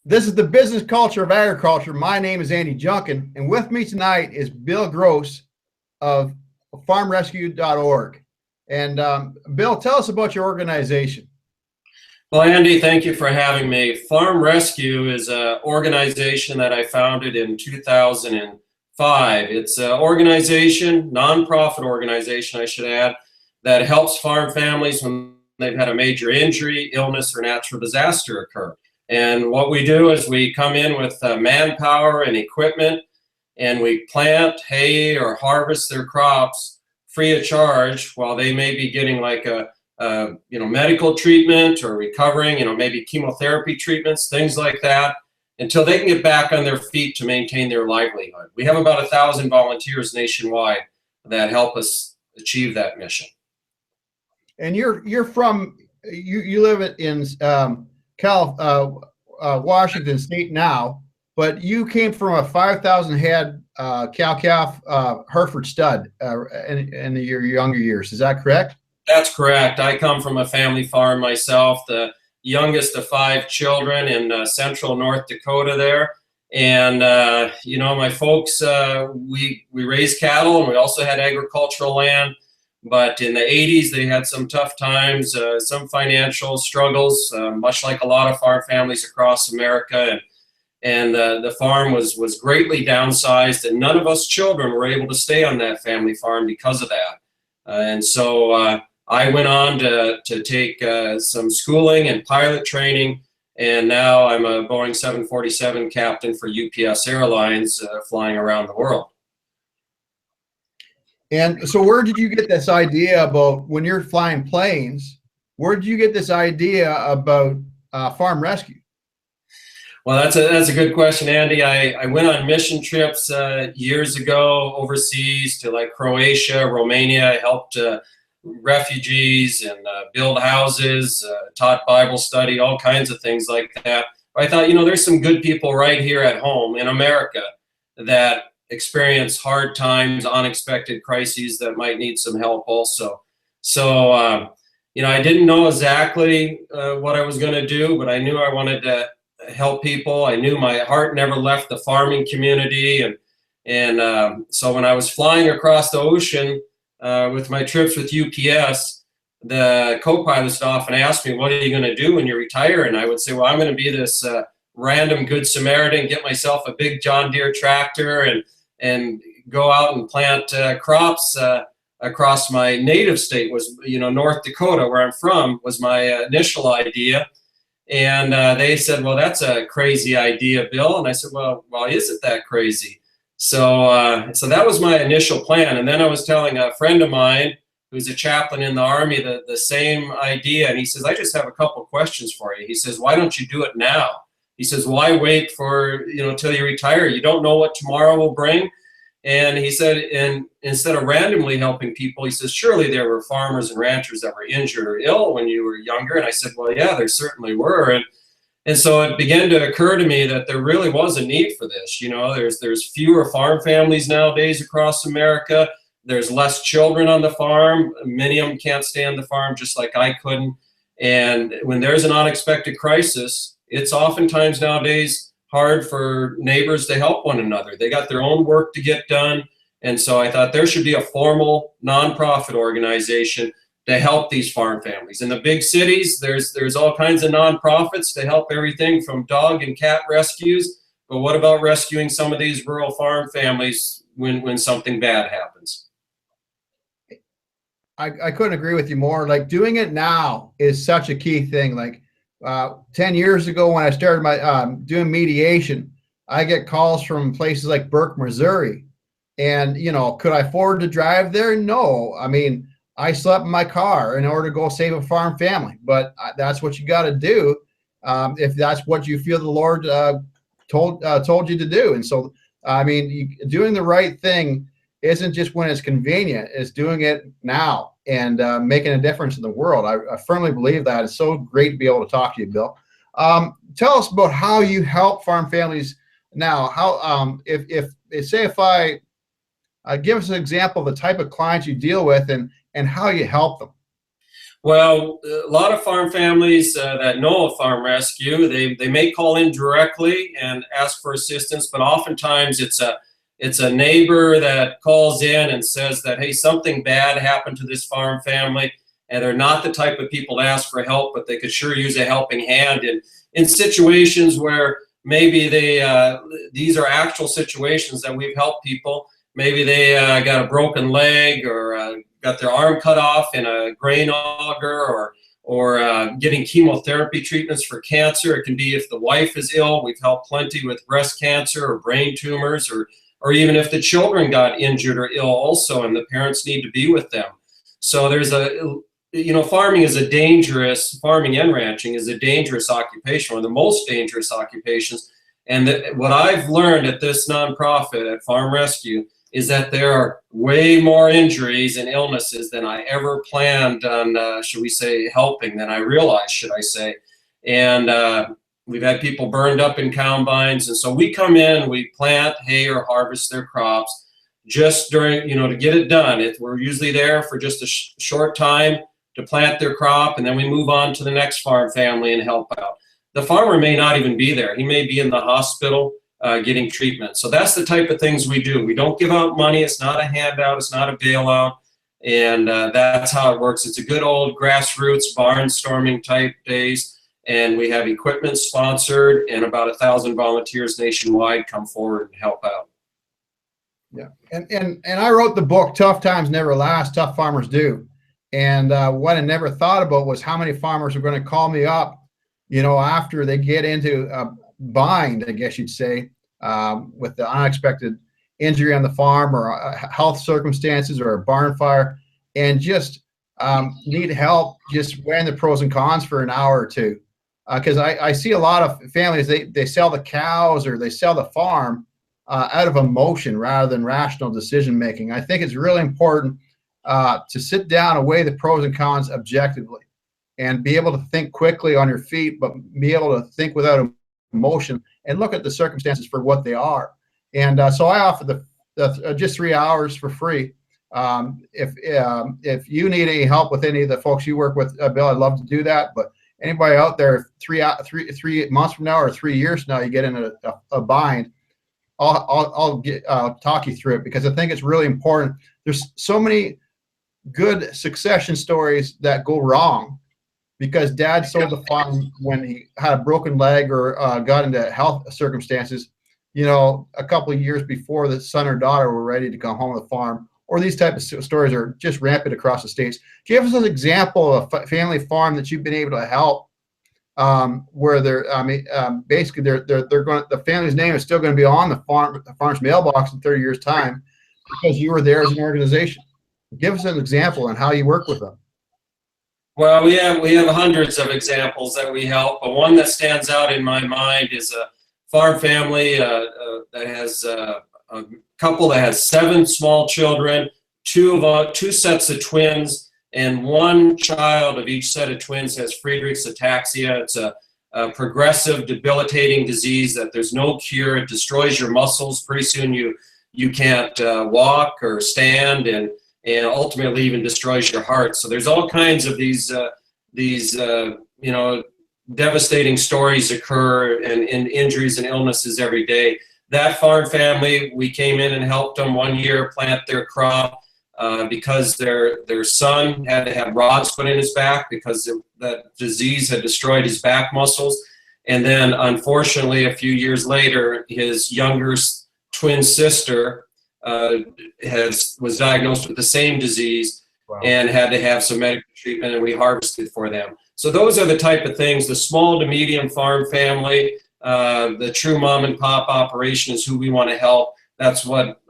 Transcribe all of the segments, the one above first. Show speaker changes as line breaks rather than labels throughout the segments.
This is the business culture of agriculture. My name is Andy Junkin, and with me tonight is Bill Gross of farmrescue.org. And Bill, tell us about your organization.
Well, Andy, thank you for having me. Farm Rescue is an organization that I founded in 2005. It's an organization, nonprofit organization, I should add, that helps farm families when they've had a major injury, illness, or natural disaster occur. And what we do is we come in with manpower and equipment, and we plant, hay, or harvest their crops free of charge while they may be getting like a medical treatment or recovering, maybe chemotherapy treatments, things like that, until they can get back on their feet to maintain their livelihood. We have about 1,000 volunteers nationwide that help us achieve that mission.
And you live in Washington State now, but you came from a 5,000 head cow-calf Hereford stud in your younger years. Is that correct?
That's correct. I come from a family farm myself, the youngest of 5 children in central North Dakota there. And, my folks, we raised cattle, and we also had agricultural land. But in the 80s, they had some tough times, some financial struggles, much like a lot of farm families across America. And the farm was greatly downsized, and none of us children were able to stay on that family farm because of that. And so I went on to take some schooling and pilot training, and now I'm a Boeing 747 captain for UPS Airlines, flying around the world.
And so where did you get this idea about, when you're flying planes, where did you get this idea about farm rescue?
Well, that's a good question, Andy. I went on mission trips years ago overseas to like Croatia, Romania. I helped refugees and build houses, taught Bible study, all kinds of things like that. I thought, there's some good people right here at home in America that experience hard times, unexpected crises that might need some help also. So, I didn't know exactly what I was going to do, but I knew I wanted to help people. I knew my heart never left the farming community. And so when I was flying across the ocean with my trips with UPS, the co-pilots often asked me, what are you going to do when you retire? And I would say, well, I'm going to be this random good Samaritan, get myself a big John Deere tractor and go out and plant crops across my native state, was North Dakota, where I'm from, was my initial idea. And they said, well, that's a crazy idea, Bill. And I said, well, is it that crazy? So that was my initial plan. And then I was telling a friend of mine who's a chaplain in the Army the same idea. And he says, I just have a couple questions for you. He says, why don't you do it now? He says, why wait for, till you retire? You don't know what tomorrow will bring. And he said, and instead of randomly helping people, he says, surely there were farmers and ranchers that were injured or ill when you were younger. And I said, well, yeah, there certainly were. And so it began to occur to me that there really was a need for this. There's fewer farm families nowadays across America. There's less children on the farm. Many of them can't stay on the farm, just like I couldn't. And when there's an unexpected crisis, it's oftentimes nowadays hard for neighbors to help one another. They got their own work to get done. And so I thought there should be a formal nonprofit organization to help these farm families. In the big cities, there's all kinds of nonprofits to help everything from dog and cat rescues. But what about rescuing some of these rural farm families when something bad happens?
I couldn't agree with you more. Like, doing it now is such a key thing. Like 10 years ago, when I started my doing mediation, I get calls from places like Burke, Missouri. And, could I afford to drive there? No. I mean, I slept in my car in order to go save a farm family. But that's what you got to do if that's what you feel the Lord told you to do. And so, I mean, doing the right thing isn't just when it's convenient. It's doing it now and making a difference in the world. I firmly believe that. It's so great to be able to talk to you, Bill. Tell us about how you help farm families now. How if I give us an example of the type of clients you deal with and how you help them.
Well, a lot of farm families that know of Farm Rescue, they may call in directly and ask for assistance, but oftentimes it's a neighbor that calls in and says that, hey, something bad happened to this farm family, and they're not the type of people to ask for help, but they could sure use a helping hand in situations where maybe these are actual situations that we've helped people. Maybe they got a broken leg or got their arm cut off in a grain auger, or getting chemotherapy treatments for cancer. It can be if the wife is ill. We've helped plenty with breast cancer or brain tumors, or even if the children got injured or ill also, and the parents need to be with them. So there's farming and ranching is a dangerous occupation, one of the most dangerous occupations. And what I've learned at this nonprofit at Farm Rescue is that there are way more injuries and illnesses than I ever planned on, should we say, helping, than I realized, should I say. And we've had people burned up in combines. And so we come in, we plant, hay, or harvest their crops just during, to get it done. We're usually there for just a short time to plant their crop, and then we move on to the next farm family and help out. The farmer may not even be there. He may be in the hospital getting treatment. So that's the type of things we do. We don't give out money. It's not a handout. It's not a bailout. And that's how it works. It's a good old grassroots barnstorming type days. And we have equipment sponsored, and about 1,000 volunteers nationwide come forward and help out.
Yeah. And I wrote the book, Tough Times Never Last, Tough Farmers Do. And what I never thought about was how many farmers are going to call me up, after they get into a bind, I guess you'd say, with the unexpected injury on the farm, or health circumstances, or a barn fire, and just need help just weighing the pros and cons for an hour or two. Because I see a lot of families, they sell the cows or they sell the farm out of emotion rather than rational decision making. I think it's really important to sit down and weigh the pros and cons objectively, and be able to think quickly on your feet, but be able to think without emotion and look at the circumstances for what they are. And so I offer the just 3 hours for free. If you need any help with any of the folks you work with, Bill, I'd love to do that. But anybody out there, 3 months from now or 3 years from now, you get in a bind, I'll talk you through it, because I think it's really important. There's so many good succession stories that go wrong because dad sold the farm when he had a broken leg or got into health circumstances, a couple of years before the son or daughter were ready to come home to the farm. Or these type of stories are just rampant across the states. Do you have an example of a family farm that you've been able to help, where basically they're going, the family's name is still going to be on the farm's mailbox in 30 years' time because you were there as an organization? Give us an example on how you work with them.
Well, we have hundreds of examples that we help, but one that stands out in my mind is a farm family that has a couple that has 7 small children, two sets of twins, and one child of each set of twins has Friedreich's ataxia. It's a progressive, debilitating disease that there's no cure. It destroys your muscles. Pretty soon you can't walk or stand, and ultimately even destroys your heart. So there's all kinds of these devastating stories occur, and injuries and illnesses every day. That farm family, we came in and helped them one year plant their crop because their son had to have rods put in his back because that disease had destroyed his back muscles. And then unfortunately, a few years later, his younger twin sister was diagnosed with the same disease. Wow. And had to have some medical treatment, and we harvested for them. So those are the type of things. The small to medium farm family, the true mom and pop operation is who we want to help. That's what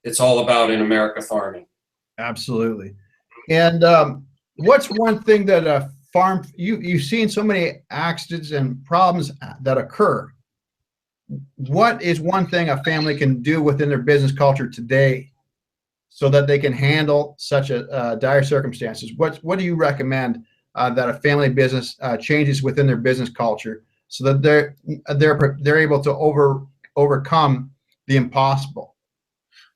it's all about in America farming. Absolutely.
And what's one thing that a farm, you've seen so many accidents and problems that occur. What is one thing a family can do within their business culture today so that they can handle such a dire circumstances? What do you recommend that a family business changes within their business culture so that they're able to overcome the impossible?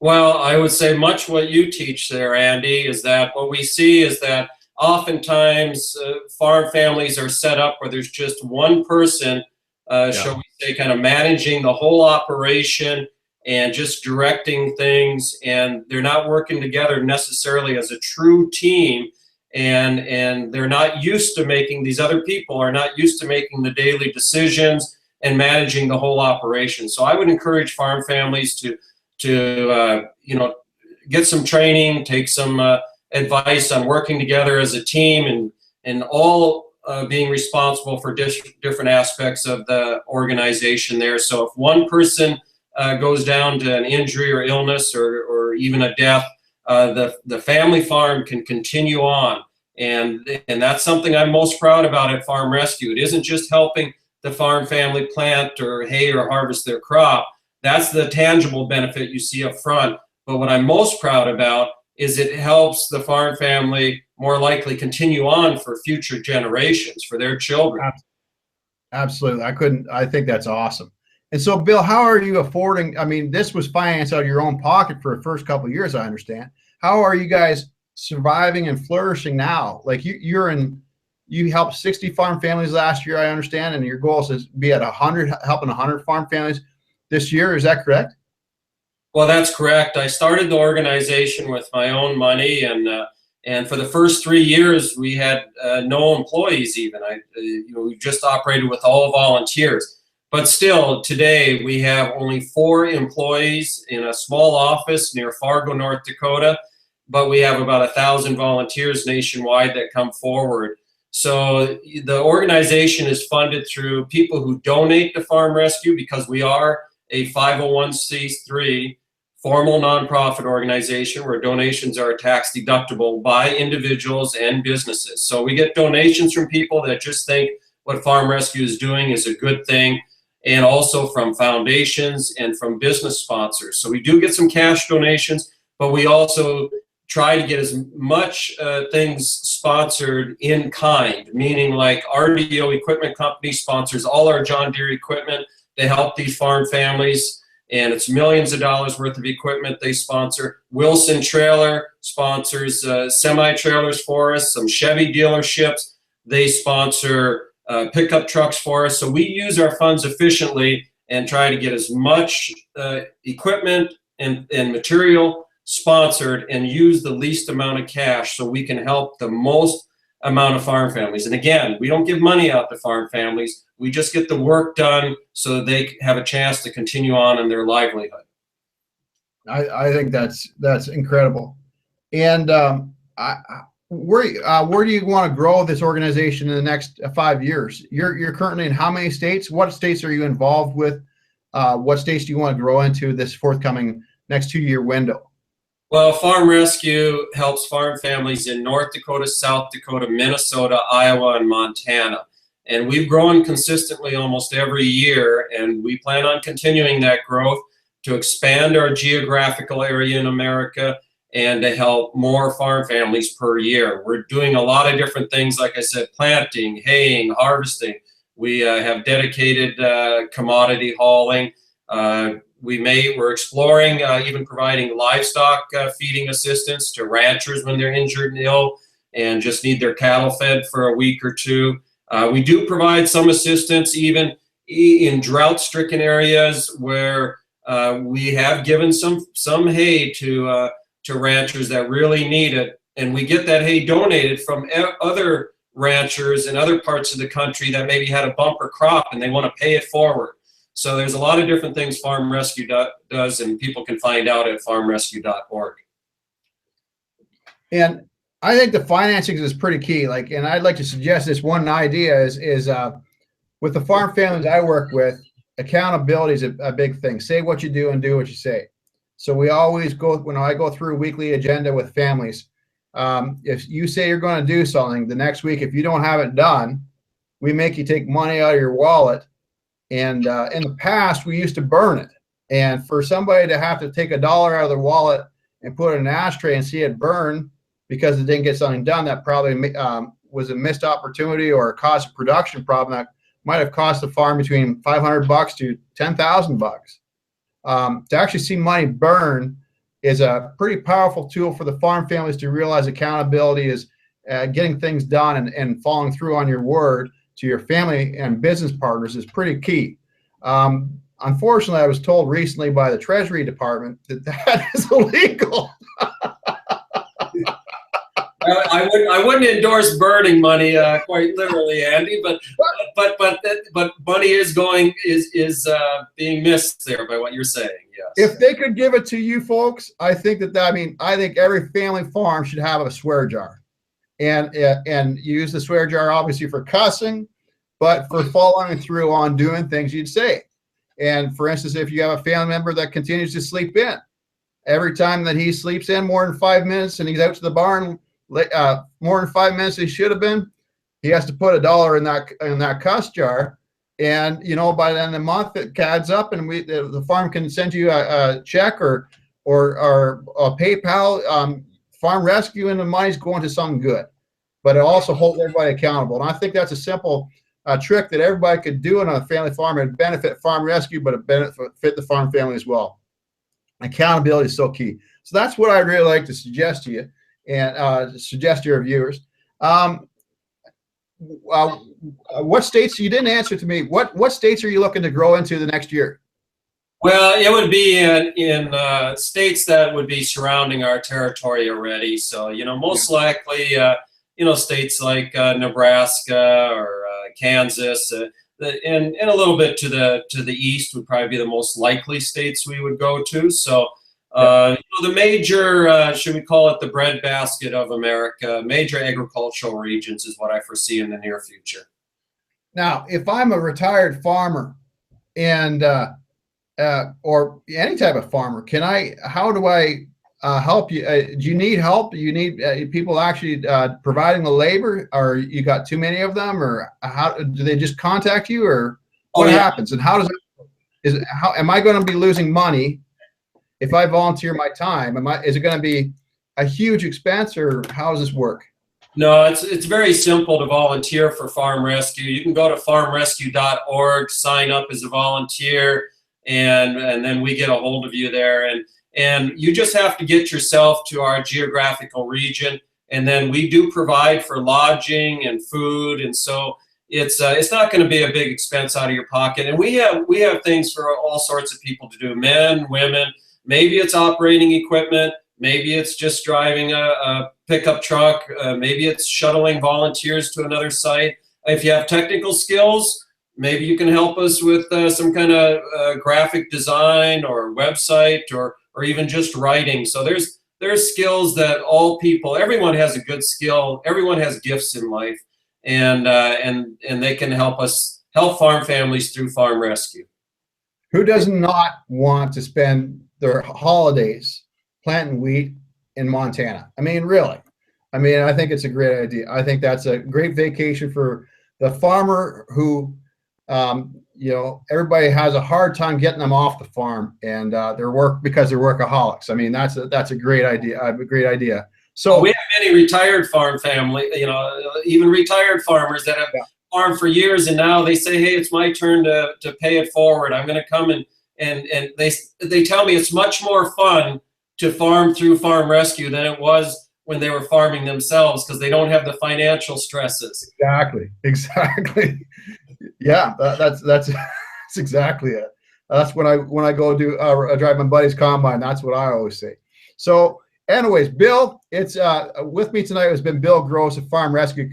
Well, I would say much what you teach there, Andy, is that what we see is that oftentimes farm families are set up where there's just one person, shall we say, kind of managing the whole operation and just directing things, and they're not working together necessarily as a true team, and they're not used to making, these other people are not used to making the daily decisions and managing the whole operation. So I would encourage farm families to get some training, take some advice on working together as a team, and all being responsible for different aspects of the organization there. So if one person goes down to an injury or illness or even a death, the family farm can continue on. And that's something I'm most proud about at Farm Rescue. It isn't just helping the farm family plant or hay or harvest their crop. That's the tangible benefit you see up front. But what I'm most proud about is it helps the farm family more likely continue on for future generations, for their children.
Absolutely. I think that's awesome. And so, Bill, how are you affording? I mean, this was financed out of your own pocket for the first couple of years, I understand. How are you guys surviving and flourishing now? Like you helped 60 farm families last year, I understand, and your goal is to be at 100, helping 100 farm families this year. Is that correct?
Well, that's correct. I started the organization with my own money, and for the first 3 years, we had no employees even. We just operated with all volunteers. But still, today, we have only 4 employees in a small office near Fargo, North Dakota, but we have about 1,000 volunteers nationwide that come forward. So the organization is funded through people who donate to Farm Rescue, because we are a 501c3 formal nonprofit organization where donations are tax deductible by individuals and businesses. So we get donations from people that just think what Farm Rescue is doing is a good thing, and also from foundations and from business sponsors. So we do get some cash donations, but we also try to get as much things sponsored in kind, meaning like RDO Equipment Company sponsors all our John Deere equipment to help these farm families, and it's millions of dollars worth of equipment they sponsor. Wilson Trailer sponsors semi-trailers for us, some Chevy dealerships, they sponsor pickup trucks for us. So we use our funds efficiently and try to get as much equipment and material sponsored and use the least amount of cash so we can help the most amount of farm families. And again, we don't give money out to farm families. We just get the work done so that they have a chance to continue on in their livelihood.
I think that's incredible. And where do you want to grow this organization in the next 5 years? You're currently in how many states? What states are you involved with? What states do you want to grow into this forthcoming next 2-year window?
Well, Farm Rescue helps farm families in North Dakota, South Dakota, Minnesota, Iowa, and Montana. And we've grown consistently almost every year, and we plan on continuing that growth to expand our geographical area in America and to help more farm families per year. We're doing a lot of different things, like I said, planting, haying, harvesting. We have dedicated commodity hauling. We're exploring even providing livestock feeding assistance to ranchers when they're injured and ill and just need their cattle fed for a week or two. We do provide some assistance even in drought-stricken areas where we have given some hay to ranchers that really need it, and we get that hay donated from other ranchers in other parts of the country that maybe had a bumper crop and they want to pay it forward. So there's a lot of different things Farm Rescue does, and people can find out at farmrescue.org. And
I think the financing is pretty key. And I'd like to suggest this one idea is with the farm families I work with, accountability is a big thing. Say what you do and do what you say. So we always when I go through a weekly agenda with families, if you say you're going to do something, the next week, if you don't have it done, we make you take money out of your wallet. And in the past, we used to burn it. And for somebody to have to take $1 out of their wallet and put it in an ashtray and see it burn because it didn't get something done, that probably was a missed opportunity or a cost of production problem that might have cost the farm between $500 to $10,000. To actually see money burn is a pretty powerful tool for the farm families to realize accountability is getting things done and following through on your word to your family and business partners is pretty key. Unfortunately, I was told recently by the Treasury Department that that is illegal.
I wouldn't endorse burning money quite literally, Andy, but money is being missed there by what you're saying. Yes.
If they could give it to you folks, I think I think every family farm should have a swear jar, and use the swear jar obviously for cussing, but for following through on doing things you'd say. And for instance, if you have a family member that continues to sleep in, every time that he sleeps in more than 5 minutes and he's out to the barn more than 5 minutes he should have been, he has to put $1 in that cuss jar. And by the end of the month it adds up, and the farm can send you a check or a PayPal, farm rescue, and the money's going to something good. But it also holds everybody accountable. And I think that's a simple trick that everybody could do on a family farm and benefit farm rescue, but it benefit the farm family as well. Accountability is so key. So that's what I'd really like to suggest to you and suggest to your viewers. What states, you didn't answer to me, what states are you looking to grow into the next year?
Well, it would be in states that would be surrounding our territory already. So, most likely, states like Nebraska or Kansas, and a little bit to the east would probably be the most likely states we would go to. So, the major, should we call it the breadbasket of America, major agricultural regions is what I foresee in the near future.
Now, if I'm a retired farmer and or any type of farmer, how do I help you? Do you need help? Do you need people actually providing the labor, or you got too many of them, or how do they just contact you, or what happens? And how does it, how am I going to be losing money if I volunteer my time? Is it going to be a huge expense, or how does this work?
No, it's very simple to volunteer for Farm Rescue. You can go to farmrescue.org, sign up as a volunteer, and then we get a hold of you there. And you just have to get yourself to our geographical region, and then we do provide for lodging and food, and so it's not going to be a big expense out of your pocket. And we have things for all sorts of people to do, men, women. Maybe it's operating equipment. Maybe it's just driving a pickup truck. Maybe it's shuttling volunteers to another site. If you have technical skills, maybe you can help us with some kind of graphic design or website or even just writing. So there's skills that everyone has a good skill. Everyone has gifts in life, and they can help farm families through Farm Rescue.
Who does not want to spend their holidays planting wheat in Montana? I mean, really. I mean, I think it's a great idea. I think that's a great vacation for the farmer who, everybody has a hard time getting them off the farm and because they're workaholics. I mean, that's a great idea. A great idea. So
we have many retired farm family, even retired farmers that have farmed for years, and now they say, hey, it's my turn to pay it forward. I'm going to come and they tell me it's much more fun to farm through Farm Rescue than it was when they were farming themselves, because they don't have the financial stresses.
Exactly. Yeah, that's exactly it. That's when I go do drive my buddy's combine. That's what I always say. So, anyways, Bill, it's with me tonight has been Bill Gross of Farm Rescue.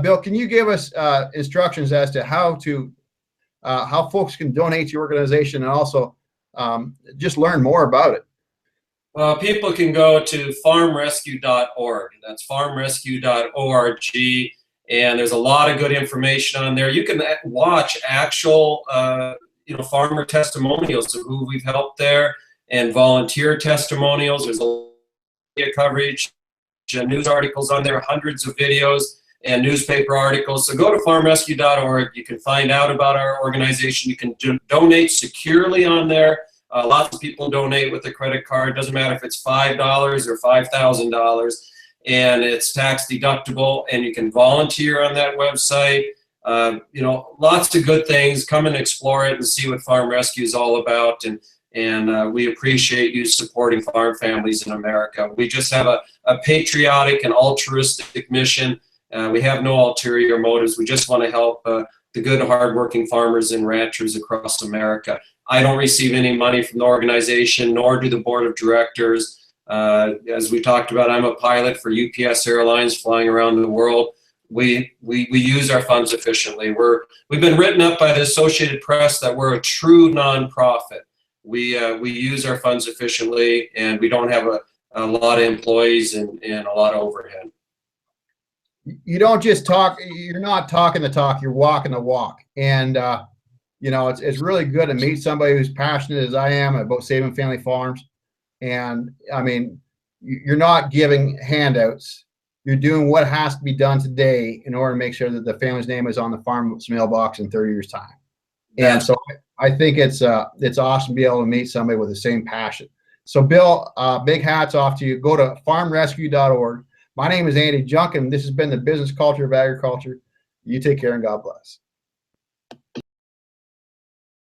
Bill, can you give us instructions as to how folks can donate to your organization, and also just learn more about it?
People can go to farmrescue.org. That's farmrescue.org, and there's a lot of good information on there. You can watch actual, farmer testimonials of who we've helped there, and volunteer testimonials. There's a lot of coverage, news articles on there, hundreds of videos and newspaper articles. So go to farmrescue.org. You can find out about our organization. You can donate securely on there. Lots of people donate with a credit card. Doesn't matter if it's $5 or $5,000, and it's tax deductible. And you can volunteer on that website. Lots of good things. Come and explore it and see what Farm Rescue is all about. And and we appreciate you supporting farm families in America. We just have a patriotic and altruistic mission. We have no ulterior motives. We just want to help the good, hardworking farmers and ranchers across America. I don't receive any money from the organization, nor do the board of directors. As we talked about, I'm a pilot for UPS Airlines flying around the world. We use our funds efficiently. We've been written up by the Associated Press that we're a true nonprofit. We use our funds efficiently, and we don't have a lot of employees and a lot of overhead.
You don't just talk, you're not talking the talk, you're walking the walk. And, you know, it's really good to meet somebody who's passionate as I am about saving family farms. And I mean, you're not giving handouts. You're doing what has to be done today in order to make sure that the family's name is on the farm's mailbox in 30 years' time. And so I think it's awesome to be able to meet somebody with the same passion. So Bill, big hats off to you. Go to farmrescue.org. My name is Andy Junkin. This has been the Business Culture of Agriculture. You take care and God bless.